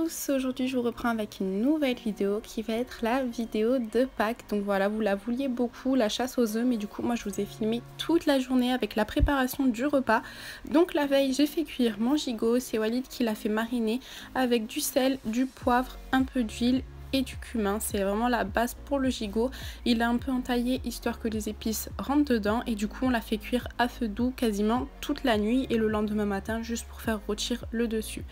tous, aujourd'hui je vous reprends avec une nouvelle vidéo qui va être la vidéo de Pâques. Donc voilà, vous la vouliez beaucoup, la chasse aux œufs, mais du coup moi je vous ai filmé toute la journée avec la préparation du repas. Donc la veille j'ai fait cuire mon gigot, c'est Walid qui l'a fait mariner avec du sel, du poivre, un peu d'huile et du cumin. C'est vraiment la base pour le gigot. Il l'a un peu entaillé histoire que les épices rentrent dedans et du coup on l'a fait cuire à feu doux quasiment toute la nuit et le lendemain matin juste pour faire rôtir le dessus.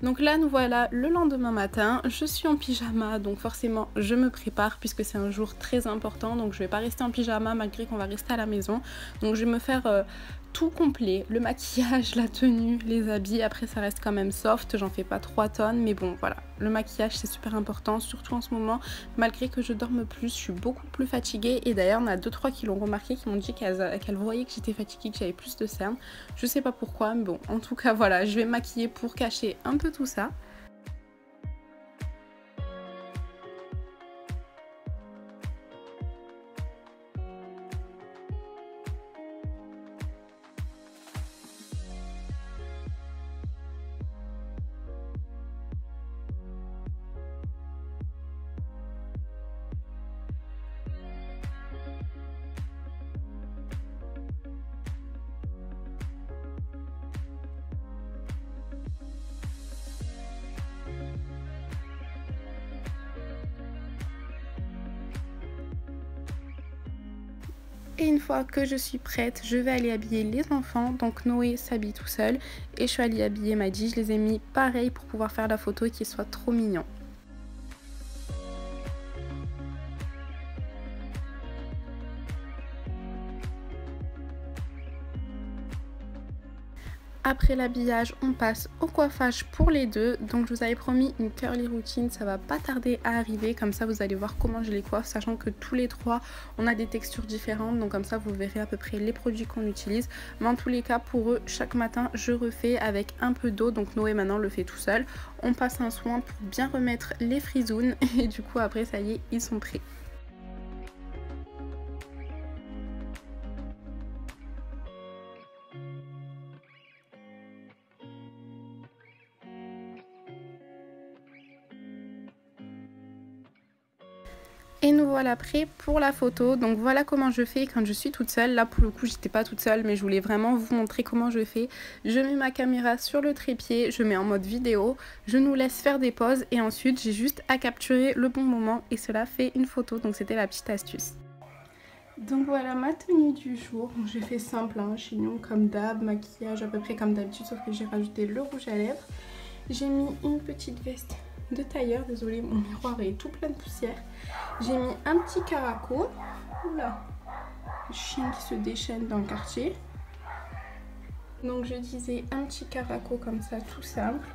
Donc là nous voilà le lendemain matin, je suis en pyjama donc forcément je me prépare puisque c'est un jour très important, donc je vais pas rester en pyjama malgré qu'on va rester à la maison. Donc je vais me faire tout complet, le maquillage, la tenue, les habits. Après ça reste quand même soft, j'en fais pas 3 tonnes, mais bon voilà, le maquillage c'est super important, surtout en ce moment, malgré que je dorme plus, je suis beaucoup plus fatiguée. Et d'ailleurs on a 2-3 qui l'ont remarqué, qui m'ont dit qu'elles voyaient que j'étais fatiguée, que j'avais plus de cernes. Je sais pas pourquoi, mais bon, en tout cas voilà, je vais me maquiller pour cacher un peu tout ça. Et une fois que je suis prête, je vais aller habiller les enfants. Donc Noé s'habille tout seul et je suis allée habiller Maddy. Je les ai mis pareil pour pouvoir faire la photo et qu'ils soient trop mignons. Après l'habillage, on passe au coiffage pour les deux. Donc je vous avais promis une curly routine, ça va pas tarder à arriver. Comme ça vous allez voir comment je les coiffe, sachant que tous les trois on a des textures différentes. Donc comme ça vous verrez à peu près les produits qu'on utilise. Mais en tous les cas pour eux, chaque matin je refais avec un peu d'eau. Donc Noé maintenant le fait tout seul. On passe un soin pour bien remettre les frisounes. Et du coup après ça y est, ils sont prêts. Et nous voilà prêts pour la photo. Donc voilà comment je fais quand je suis toute seule. Là pour le coup j'étais pas toute seule, mais je voulais vraiment vous montrer comment je fais. Je mets ma caméra sur le trépied, je mets en mode vidéo, je nous laisse faire des pauses et ensuite j'ai juste à capturer le bon moment et cela fait une photo. Donc c'était la petite astuce. Donc voilà ma tenue du jour. J'ai fait simple, hein, chignon comme d'hab, maquillage à peu près comme d'habitude, sauf que j'ai rajouté le rouge à lèvres. J'ai mis une petite veste de tailleur, désolé mon miroir est tout plein de poussière. J'ai mis un petit caraco, oula, le chien qui se déchaîne dans le quartier. Donc je disais un petit caraco comme ça, tout simple.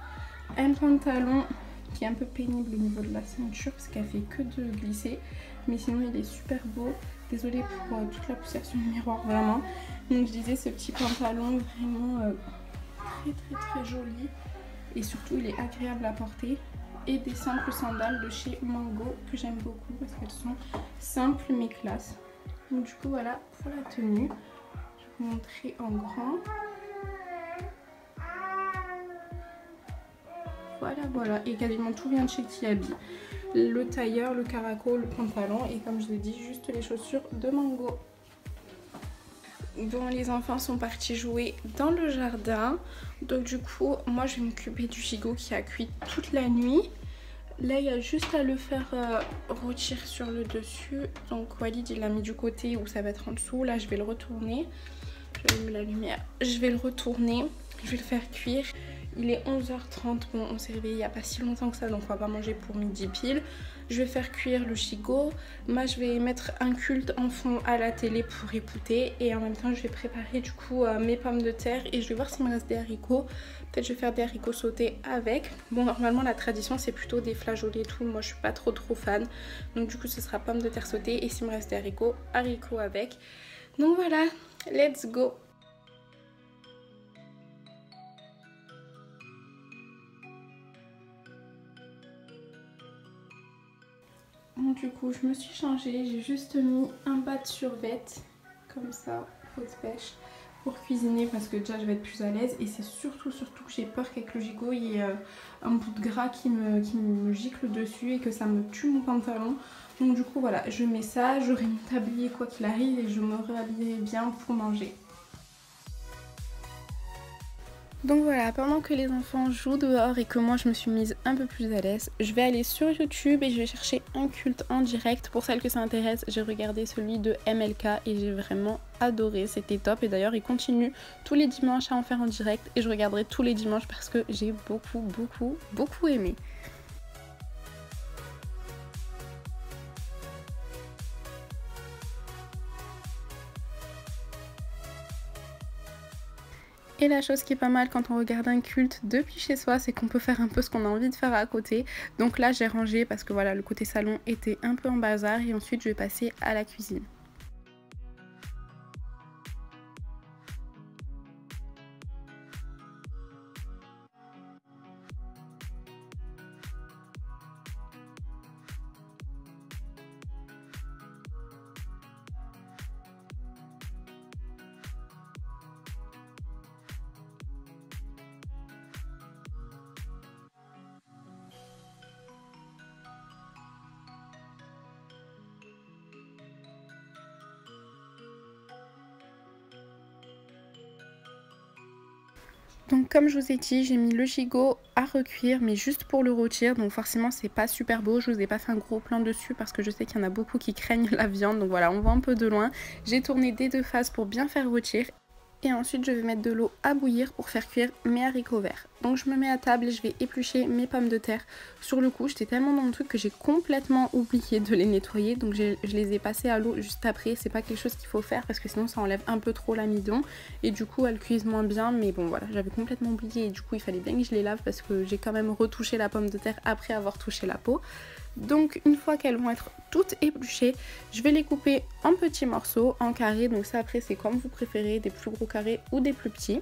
Un pantalon qui est un peu pénible au niveau de la ceinture parce qu'elle fait que de glisser, mais sinon il est super beau. Désolée pour toute la poussière sur le miroir, vraiment. Donc je disais ce petit pantalon vraiment très joli et surtout il est agréable à porter. Et des simples sandales de chez Mango que j'aime beaucoup parce qu'elles sont simples mais classe. Donc du coup voilà pour la tenue. Je vais vous montrer en grand. Voilà, et quasiment tout vient de chez Kiabi. Le tailleur, le caraco, le pantalon et comme je l'ai dit, juste les chaussures de Mango. Bon, les enfants sont partis jouer dans le jardin. Donc du coup, moi je vais m'occuper du gigot qui a cuit toute la nuit. Là, il y a juste à le faire rôtir sur le dessus. Donc Walid, il l'a mis du côté où ça va être en dessous. Là, je vais le retourner. Je vais mettre la lumière. Je vais le retourner. Je vais le faire cuire. Il est 11h30. Bon, on s'est réveillé il n'y a pas si longtemps que ça. Donc, on va pas manger pour midi pile. Je vais faire cuire le gigot. Moi, je vais mettre un culte en fond à la télé pour écouter. Et en même temps, je vais préparer du coup mes pommes de terre. Et je vais voir s'il me reste des haricots. Peut-être je vais faire des haricots sautés avec. Bon, normalement, la tradition, c'est plutôt des flageolets et tout. Moi, je suis pas trop fan. Donc, du coup, ce sera pommes de terre sautées. Et s'il me reste des haricots, haricots avec. Donc, voilà. Let's go! Bon, du coup, je me suis changée. J'ai juste mis un bas de survêt. Comme ça, haute pêche. pour cuisiner parce que déjà je vais être plus à l'aise, et c'est surtout que j'ai peur qu'avec le gigot il y ait un bout de gras qui me gicle dessus et que ça me tue mon pantalon. Donc du coup voilà, je mets ça, j'aurai mon tablier quoi qu'il arrive et je me réhabillerai bien pour manger. Donc voilà, pendant que les enfants jouent dehors et que moi je me suis mise un peu plus à l'aise, je vais aller sur YouTube et je vais chercher un culte en direct. Pour celles que ça intéresse, j'ai regardé celui de MLK et j'ai vraiment adoré, c'était top. Et d'ailleurs il continue tous les dimanches à en faire en direct et je regarderai tous les dimanches parce que j'ai beaucoup aimé. Et la chose qui est pas mal quand on regarde un culte depuis chez soi, c'est qu'on peut faire un peu ce qu'on a envie de faire à côté. Donc là j'ai rangé parce que voilà, le côté salon était un peu en bazar et ensuite je vais passer à la cuisine. Donc comme je vous ai dit, j'ai mis le gigot à recuire mais juste pour le rôtir, donc forcément c'est pas super beau, je vous ai pas fait un gros plan dessus parce que je sais qu'il y en a beaucoup qui craignent la viande, donc voilà, on voit un peu de loin. J'ai tourné des deux faces pour bien faire rôtir. Et ensuite je vais mettre de l'eau à bouillir pour faire cuire mes haricots verts. Donc je me mets à table et je vais éplucher mes pommes de terre. Sur le coup j'étais tellement dans le truc que j'ai complètement oublié de les nettoyer. Donc je les ai passées à l'eau juste après. C'est pas quelque chose qu'il faut faire parce que sinon ça enlève un peu trop l'amidon. Et du coup elles cuisent moins bien. Mais bon voilà, j'avais complètement oublié et du coup il fallait bien que je les lave parce que j'ai quand même retouché la pomme de terre après avoir touché la peau. Donc une fois qu'elles vont être toutes épluchées, je vais les couper en petits morceaux, en carrés. Donc ça après c'est comme vous préférez, des plus gros carrés ou des plus petits.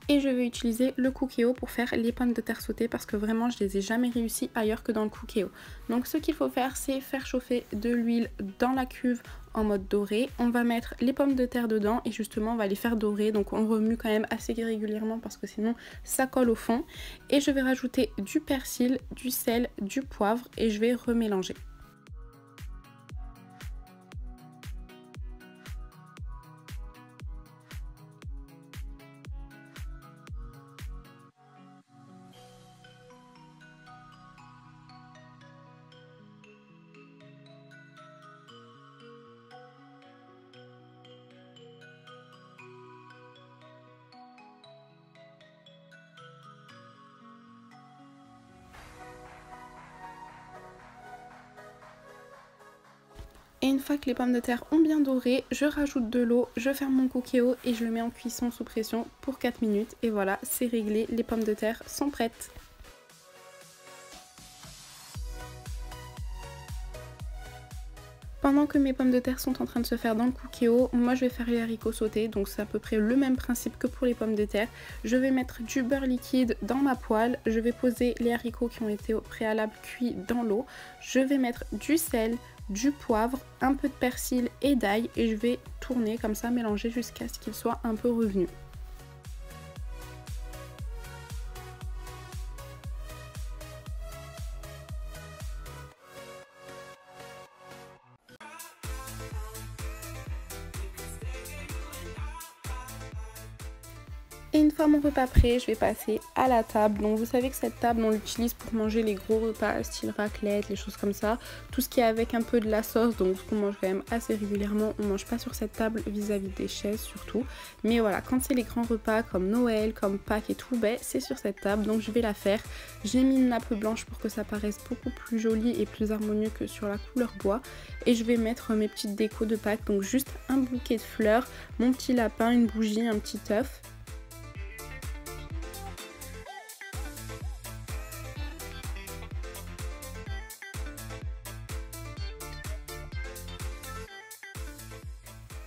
Et je vais utiliser le Cookéo pour faire les pommes de terre sautées parce que vraiment je les ai jamais réussi ailleurs que dans le Cookéo. Donc ce qu'il faut faire, c'est faire chauffer de l'huile dans la cuve en mode doré. On va mettre les pommes de terre dedans et justement on va les faire dorer. Donc on remue quand même assez régulièrement parce que sinon ça colle au fond. Et je vais rajouter du persil, du sel, du poivre et je vais remélanger. Et une fois que les pommes de terre ont bien doré, je rajoute de l'eau, je ferme mon Cookéo et je le mets en cuisson sous pression pour 4 minutes. Et voilà, c'est réglé, les pommes de terre sont prêtes. Pendant que mes pommes de terre sont en train de se faire dans le cookéo, moi je vais faire les haricots sautés, donc c'est à peu près le même principe que pour les pommes de terre. Je vais mettre du beurre liquide dans ma poêle, je vais poser les haricots qui ont été au préalable cuits dans l'eau, je vais mettre du sel, du poivre, un peu de persil et d'ail et je vais tourner comme ça, mélanger jusqu'à ce qu'il soit un peu revenu. Et une fois mon repas prêt, je vais passer à la table. Donc vous savez que cette table, on l'utilise pour manger les gros repas, style raclette, les choses comme ça. Tout ce qui est avec un peu de la sauce, donc ce qu'on mange quand même assez régulièrement. On mange pas sur cette table vis-à-vis des chaises surtout. Mais voilà, quand c'est les grands repas comme Noël, comme Pâques et tout, ben, c'est sur cette table. Donc je vais la faire. J'ai mis une nappe blanche pour que ça paraisse beaucoup plus joli et plus harmonieux que sur la couleur bois. Et je vais mettre mes petites décos de Pâques. Donc juste un bouquet de fleurs, mon petit lapin, une bougie, un petit œuf.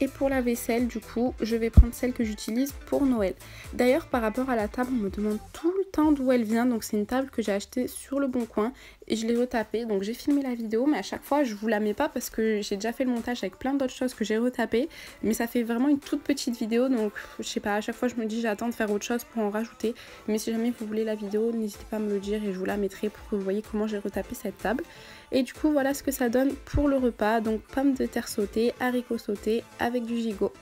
Et pour la vaisselle, du coup, je vais prendre celle que j'utilise pour Noël. D'ailleurs, par rapport à la table, on me demande tout le temps d'où elle vient. Donc c'est une table que j'ai achetée sur le Bon Coin et je l'ai retapée. Donc j'ai filmé la vidéo, mais à chaque fois, je vous la mets pas parce que j'ai déjà fait le montage avec plein d'autres choses que j'ai retapées. Mais ça fait vraiment une toute petite vidéo. Donc je sais pas, à chaque fois, je me dis j'attends de faire autre chose pour en rajouter. Mais si jamais vous voulez la vidéo, n'hésitez pas à me le dire et je vous la mettrai pour que vous voyez comment j'ai retapé cette table. Et du coup, voilà ce que ça donne pour le repas. Donc pommes de terre sautées, haricots sautés avec du gigot.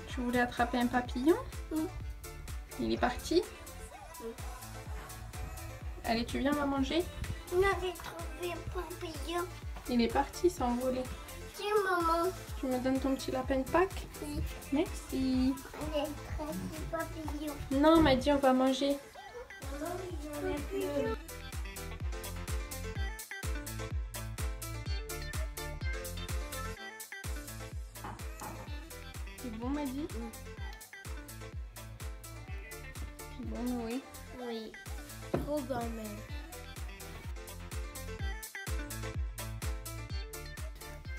Tu voulais attraper un papillon? Oui. Il est parti? Oui. Allez, tu viens, on va manger? On avait trouvé un papillon. Il est parti, s'envoler. Tiens, maman. Tu me donnes ton petit lapin de Pâques? Oui. Merci. On est très petit papillon. Non, on m'a dit on va manger. Papillon. C'est bon, m'a dit? C'est bon, oui. Oui. Trop bon même.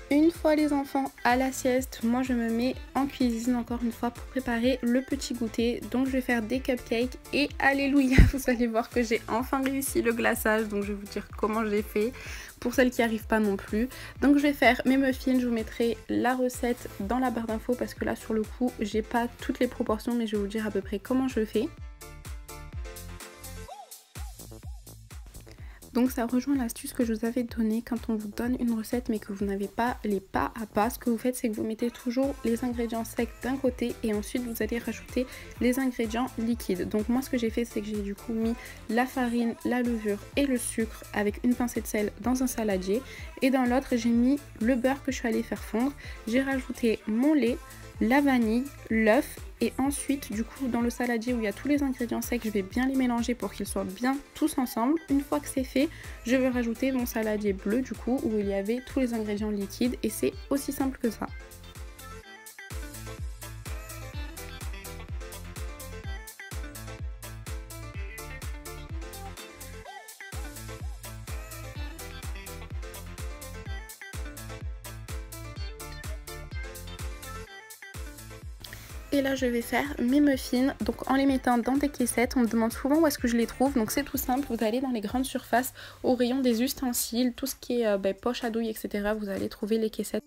Une fois les enfants à la sieste, moi je me mets en cuisine encore une fois pour préparer le petit goûter. Donc je vais faire des cupcakes et alléluia, vous allez voir que j'ai enfin réussi le glaçage. Donc je vais vous dire comment j'ai fait pour celles qui n'y arrivent pas non plus. Donc je vais faire mes muffins, je vous mettrai la recette dans la barre d'infos parce que là sur le coup j'ai pas toutes les proportions mais je vais vous dire à peu près comment je fais. Donc ça rejoint l'astuce que je vous avais donnée quand on vous donne une recette mais que vous n'avez pas les pas à pas. Ce que vous faites, c'est que vous mettez toujours les ingrédients secs d'un côté et ensuite vous allez rajouter les ingrédients liquides. Donc moi ce que j'ai fait, c'est que j'ai du coup mis la farine, la levure et le sucre avec une pincée de sel dans un saladier. Et dans l'autre, j'ai mis le beurre que je suis allée faire fondre. J'ai rajouté mon lait, la vanille, l'œuf et ensuite du coup dans le saladier où il y a tous les ingrédients secs, je vais bien les mélanger pour qu'ils soient bien tous ensemble. Une fois que c'est fait, je vais rajouter mon saladier bleu du coup où il y avait tous les ingrédients liquides et c'est aussi simple que ça. Et là je vais faire mes muffins, donc en les mettant dans des caissettes. On me demande souvent où est-ce que je les trouve, donc c'est tout simple, vous allez dans les grandes surfaces au rayon des ustensiles, tout ce qui est poche à douille etc. Vous allez trouver les caissettes.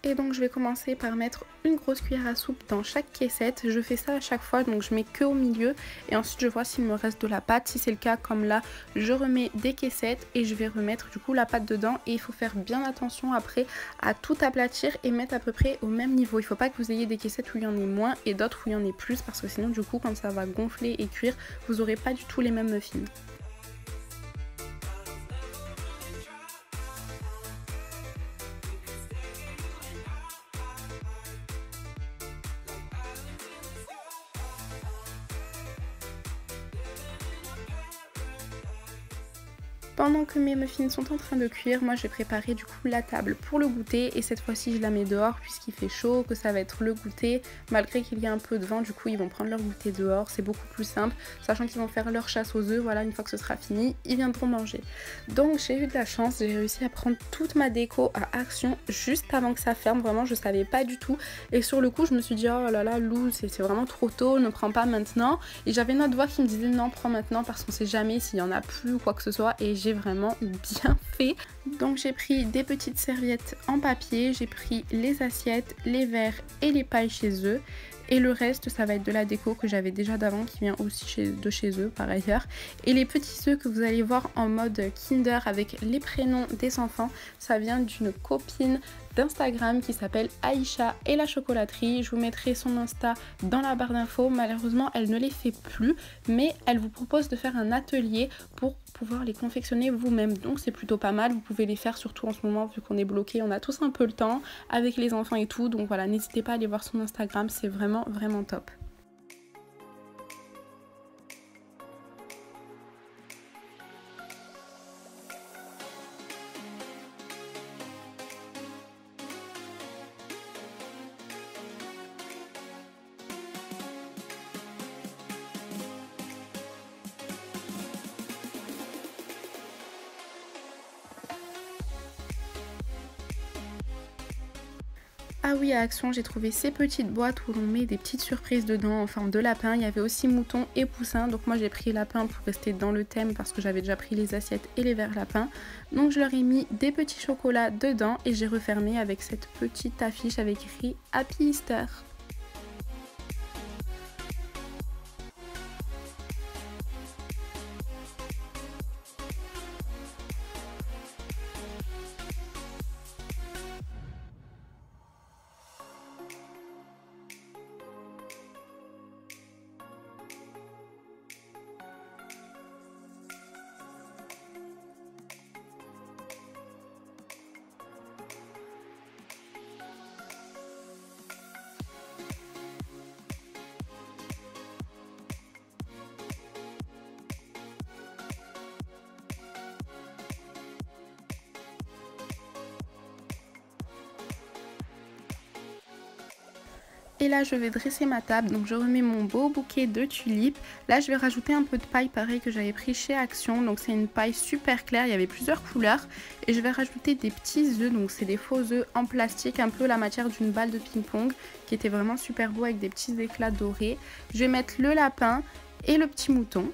Et donc je vais commencer par mettre une grosse cuillère à soupe dans chaque caissette. Je fais ça à chaque fois, donc je mets que au milieu et ensuite je vois s'il me reste de la pâte. Si c'est le cas, comme là, je remets des caissettes et je vais remettre du coup la pâte dedans. Et il faut faire bien attention après à tout aplatir et mettre à peu près au même niveau. Il ne faut pas que vous ayez des caissettes où il y en ait moins et d'autres où il y en ait plus parce que sinon du coup quand ça va gonfler et cuire, vous n'aurez pas du tout les mêmes muffins. Pendant que mes muffins sont en train de cuire, moi je vais préparer du coup la table pour le goûter et cette fois-ci je la mets dehors puisqu'il fait chaud, que ça va être le goûter. Malgré qu'il y a un peu de vent, du coup ils vont prendre leur goûter dehors, c'est beaucoup plus simple, sachant qu'ils vont faire leur chasse aux œufs, voilà, une fois que ce sera fini, ils viendront manger. Donc j'ai eu de la chance, j'ai réussi à prendre toute ma déco à Action juste avant que ça ferme, vraiment je savais pas du tout et sur le coup je me suis dit oh là là Lou, c'est vraiment trop tôt, ne prends pas maintenant. Et j'avais une autre voix qui me disait non, prends maintenant parce qu'on sait jamais s'il y en a plus ou quoi que ce soit, et j'ai vraiment bien fait. Donc j'ai pris des petites serviettes en papier, j'ai pris les assiettes, les verres et les pailles chez eux. Et le reste, ça va être de la déco que j'avais déjà d'avant, qui vient aussi de chez eux par ailleurs. Et les petits œufs que vous allez voir en mode Kinder avec les prénoms des enfants, ça vient d'une copine d'Instagram qui s'appelle Aïcha et la chocolaterie. Je vous mettrai son Insta dans la barre d'infos. Malheureusement, elle ne les fait plus, mais elle vous propose de faire un atelier pour pouvoir les confectionner vous-même. Donc c'est plutôt pas mal, vous pouvez les faire surtout en ce moment vu qu'on est bloqué, on a tous un peu le temps avec les enfants et tout. Donc voilà, n'hésitez pas à aller voir son Instagram, c'est vraiment top. Ah oui, à Action, j'ai trouvé ces petites boîtes où l'on met des petites surprises dedans en forme de lapin. Il y avait aussi mouton et poussin. Donc moi j'ai pris lapin pour rester dans le thème parce que j'avais déjà pris les assiettes et les verres lapins. Donc je leur ai mis des petits chocolats dedans et j'ai refermé avec cette petite affiche avec écrit Happy Easter. Et là je vais dresser ma table, donc je remets mon beau bouquet de tulipes. Là je vais rajouter un peu de paille pareil que j'avais pris chez Action, donc c'est une paille super claire, il y avait plusieurs couleurs. Et je vais rajouter des petits œufs, donc c'est des faux œufs en plastique, un peu la matière d'une balle de ping-pong, qui était vraiment super beau avec des petits éclats dorés. Je vais mettre le lapin et le petit mouton.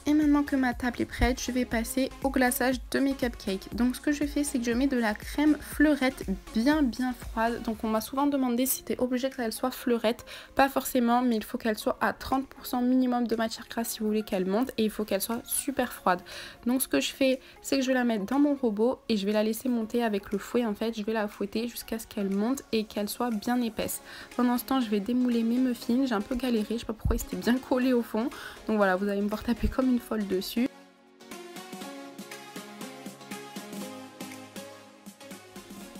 Et maintenant que ma table est prête, je vais passer au glaçage de mes cupcakes. Donc ce que je fais, c'est que je mets de la crème fleurette bien froide. Donc on m'a souvent demandé si c'était obligé qu'elle soit fleurette. Pas forcément, mais il faut qu'elle soit à 30% minimum de matière grasse si vous voulez qu'elle monte. Et il faut qu'elle soit super froide. Donc ce que je fais, c'est que je vais la mettre dans mon robot et je vais la laisser monter avec le fouet. En fait, je vais la fouetter jusqu'à ce qu'elle monte et qu'elle soit bien épaisse. Pendant ce temps, je vais démouler mes muffins. J'ai un peu galéré, je sais pas pourquoi ils étaient bien collés au fond. Donc voilà, vous allez me voir taper comme une folle dessus.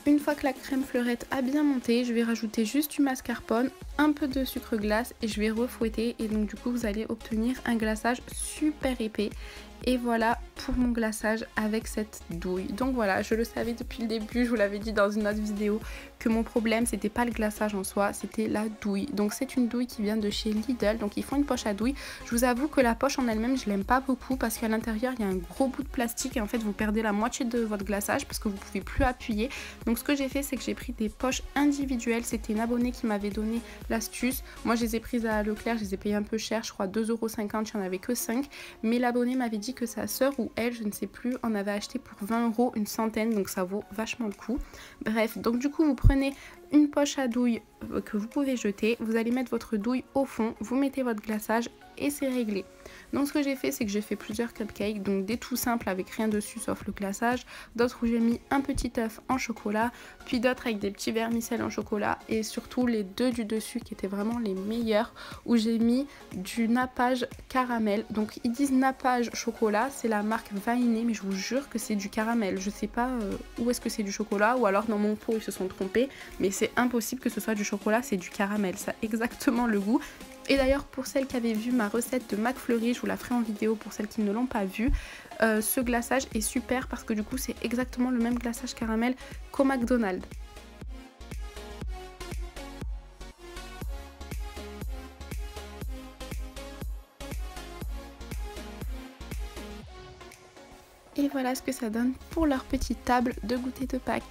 Une fois que la crème fleurette a bien monté, je vais rajouter juste du mascarpone, un peu de sucre glace et je vais refouetter. Et donc du coup vous allez obtenir un glaçage super épais. Et voilà pour mon glaçage avec cette douille. Donc voilà, je le savais depuis le début, je vous l'avais dit dans une autre vidéo, que mon problème c'était pas le glaçage en soi, c'était la douille. Donc c'est une douille qui vient de chez Lidl, donc ils font une poche à douille. Je vous avoue que la poche en elle-même je l'aime pas beaucoup parce qu'à l'intérieur il y a un gros bout de plastique et en fait vous perdez la moitié de votre glaçage parce que vous pouvez plus appuyer. Donc ce que j'ai fait, c'est que j'ai pris des poches individuelles. C'était une abonnée qui m'avait donné l'astuce. Moi je les ai prises à Leclerc, je les ai payées un peu cher, je crois 2,50 €, il n'y en avait que 5. Mais l'abonnée m'avait dit que sa soeur ou elle, je ne sais plus, en avait acheté pour 20 € une centaine, donc ça vaut vachement le coup. Bref, donc du coup vous prenez une poche à douille que vous pouvez jeter. Vous allez mettre votre douille au fond, vous mettez votre glaçage et c'est réglé. Donc ce que j'ai fait, c'est que j'ai fait plusieurs cupcakes, donc des tout simples avec rien dessus sauf le glaçage, d'autres où j'ai mis un petit œuf en chocolat, puis d'autres avec des petits vermicelles en chocolat, et surtout les deux du dessus qui étaient vraiment les meilleurs, où j'ai mis du nappage caramel. Donc ils disent nappage chocolat, c'est la marque Vainé, mais je vous jure que c'est du caramel. Je sais pas où est-ce que c'est du chocolat, ou alors dans mon pot ils se sont trompés, mais c'est impossible que ce soit du chocolat, c'est du caramel, ça a exactement le goût. Et d'ailleurs, pour celles qui avaient vu ma recette de McFlurry, je vous la ferai en vidéo pour celles qui ne l'ont pas vue. Ce glaçage est super parce que du coup, c'est exactement le même glaçage caramel qu'au McDonald's. Et voilà ce que ça donne pour leur petite table de goûter de Pâques.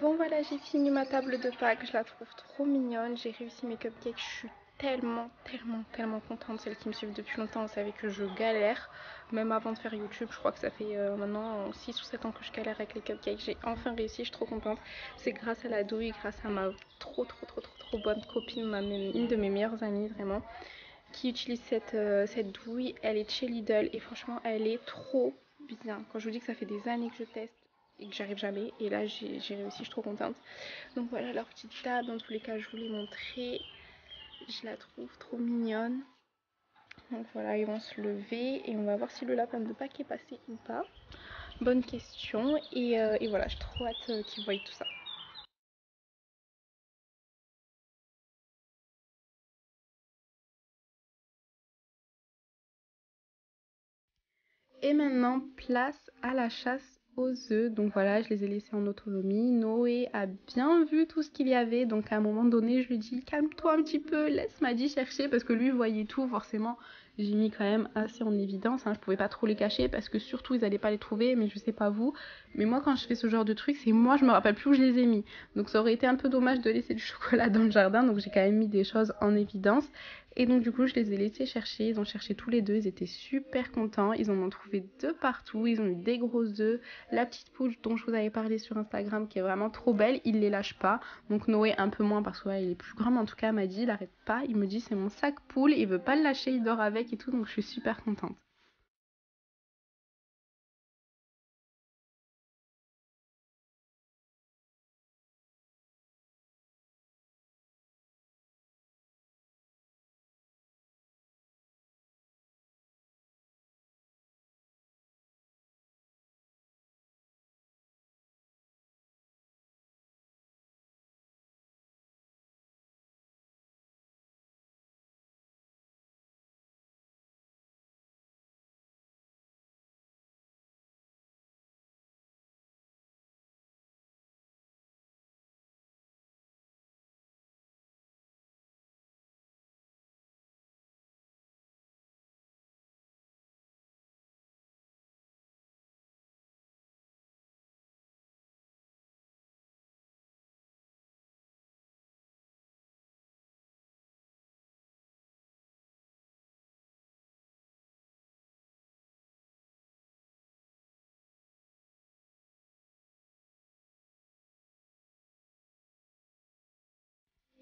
Bon voilà, j'ai fini ma table de Pâques, je la trouve trop mignonne, j'ai réussi mes cupcakes, je suis tellement contente. Celles qui me suivent depuis longtemps, vous savez que je galère, même avant de faire YouTube, je crois que ça fait maintenant 6 ou 7 ans que je galère avec les cupcakes, j'ai enfin réussi, je suis trop contente. C'est grâce à la douille, grâce à ma trop bonne copine, une de mes meilleures amies vraiment, qui utilise cette douille, elle est de chez Lidl et franchement elle est trop bien. Quand je vous dis que ça fait des années que je teste et que j'arrive jamais, et là j'ai réussi, je suis trop contente. Donc voilà leur petite table, dans tous les cas je vous l'ai montré, je la trouve trop mignonne. Donc voilà, ils vont se lever et on va voir si le lapin de Pâques est passé ou pas. Bonne question, et voilà, j'ai trop hâte qu'ils voient tout ça. Et maintenant, place à la chasse aux œufs. Donc voilà, je les ai laissés en autonomie. Noé a bien vu tout ce qu'il y avait. Donc à un moment donné, je lui dis calme-toi un petit peu, laisse Maddy chercher parce que lui voyait tout. Forcément, j'ai mis quand même assez en évidence. Je pouvais pas trop les cacher parce que surtout ils allaient pas les trouver. Mais je sais pas vous. Mais moi, quand je fais ce genre de truc, c'est moi, je me rappelle plus où je les ai mis. Donc ça aurait été un peu dommage de laisser du chocolat dans le jardin. Donc j'ai quand même mis des choses en évidence. Et donc du coup je les ai laissés chercher, ils ont cherché tous les deux, ils étaient super contents, ils en ont trouvé deux partout, ils ont eu des gros œufs, la petite poule dont je vous avais parlé sur Instagram qui est vraiment trop belle, ils les lâchent pas, donc Noé un peu moins parce qu'il est plus grand, mais en tout cas m'a dit il arrête pas, il me dit c'est mon sac poule, il veut pas le lâcher, il dort avec et tout, donc je suis super contente.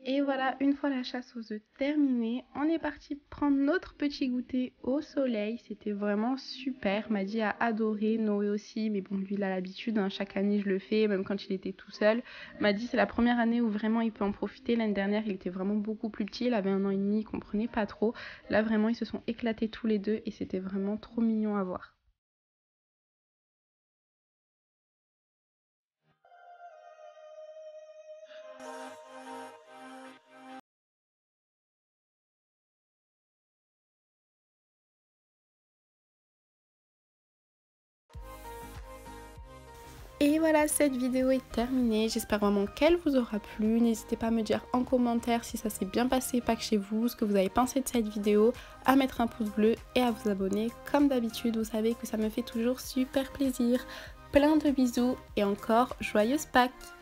Et voilà, une fois la chasse aux œufs terminée, on est parti prendre notre petit goûter au soleil. C'était vraiment super. Maddy a adoré, Noé aussi, mais bon, lui il a l'habitude, chaque année je le fais, même quand il était tout seul. Maddy, c'est la première année où vraiment il peut en profiter. L'année dernière, il était vraiment beaucoup plus petit, il avait 1 an et demi, il comprenait pas trop. Là, vraiment, ils se sont éclatés tous les deux et c'était vraiment trop mignon à voir. Et voilà, cette vidéo est terminée. J'espère vraiment qu'elle vous aura plu. N'hésitez pas à me dire en commentaire si ça s'est bien passé Pâques chez vous, ce que vous avez pensé de cette vidéo, à mettre un pouce bleu et à vous abonner. Comme d'habitude, vous savez que ça me fait toujours super plaisir. Plein de bisous et encore joyeuses Pâques!